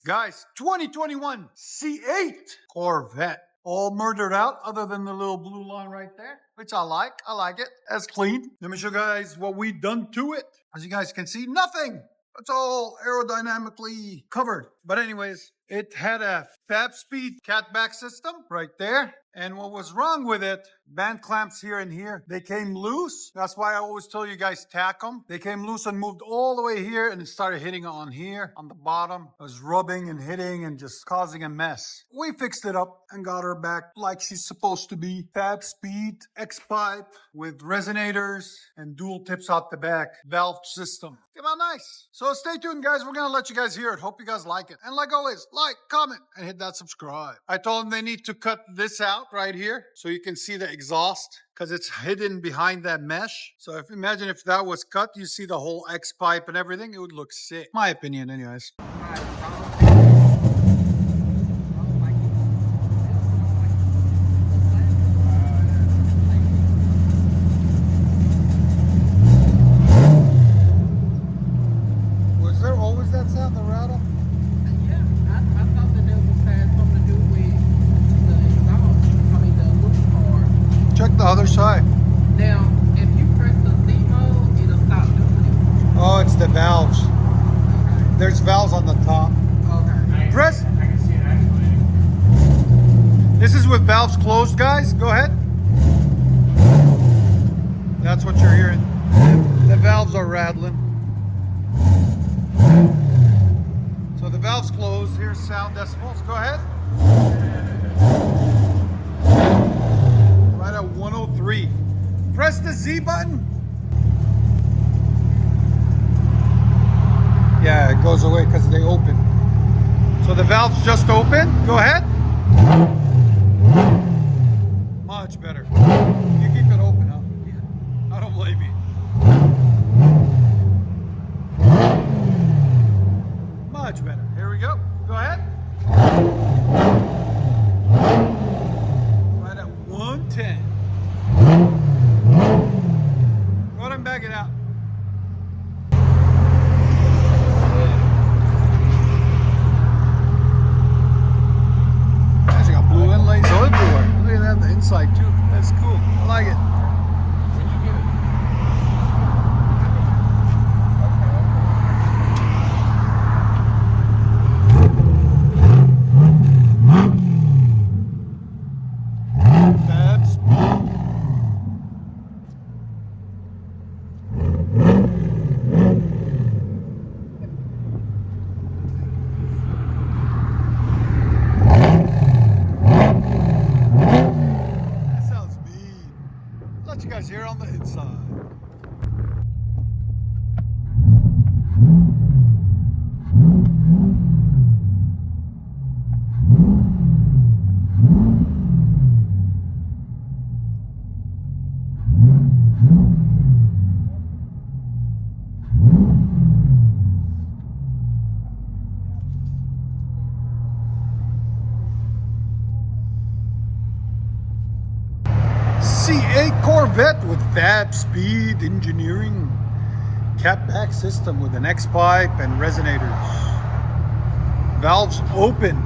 Guys, 2021 C8 Corvette. All murdered out other than the little blue line right there, which I like. I like it. That's clean. Let me show you guys what we done to it. As you guys can see, nothing. It's all aerodynamically covered. But anyways, it had a fab speed catback system right there. And what was wrong with it, band clamps here and here, they came loose. That's why I always tell you guys tack them. They came loose and moved all the way here and it started hitting on here, on the bottom. It was rubbing and hitting and just causing a mess. We fixed it up and got her back like she's supposed to be. Fab speed, X-pipe with resonators and dual tips out the back. Valve system. Came out nice. So stay tuned, guys. We're going to let you guys hear it. Hope you guys like it. And like always, like, comment, and hit that subscribe. I told them they need to cut this out right here so you can see the exhaust because it's hidden behind that mesh. So imagine if that was cut, you see the whole X pipe and everything, it would look sick. My opinion anyways. Was there always that sound, the rattle? Check the other side. Now, if you press the Z mode, it'll stop doing it. Oh, it's the valves. Okay. There's valves on the top. Okay. Press. I can see it actually. This is with valves closed, guys. Go ahead. That's what you're hearing. The valves are rattling. So the valves closed. Here's sound decibels. Go ahead. Right at 103. Press the Z button. Yeah, it goes away because they open. So the valves just open. Go ahead. Much better. You keep it open, huh? Yeah. I don't blame you. Much better. Here we go. Go ahead. Right at 110. Go ahead and back it out. Actually got blue inlays everywhere. Look at that, the inside too. That's cool. I like it. Where'd you get it? Fab speed. That sounds mean. Let you guys hear on the inside. C8 Corvette with fab speed engineering. Catback system with an X-pipe and resonators. Valves open.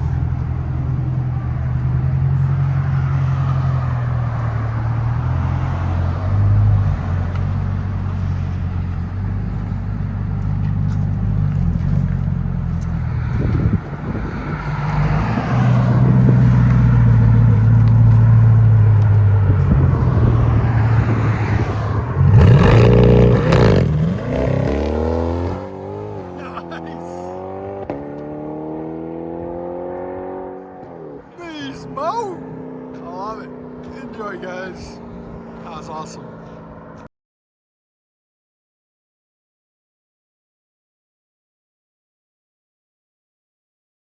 Beast mode. I love it. Enjoy, guys. That was awesome.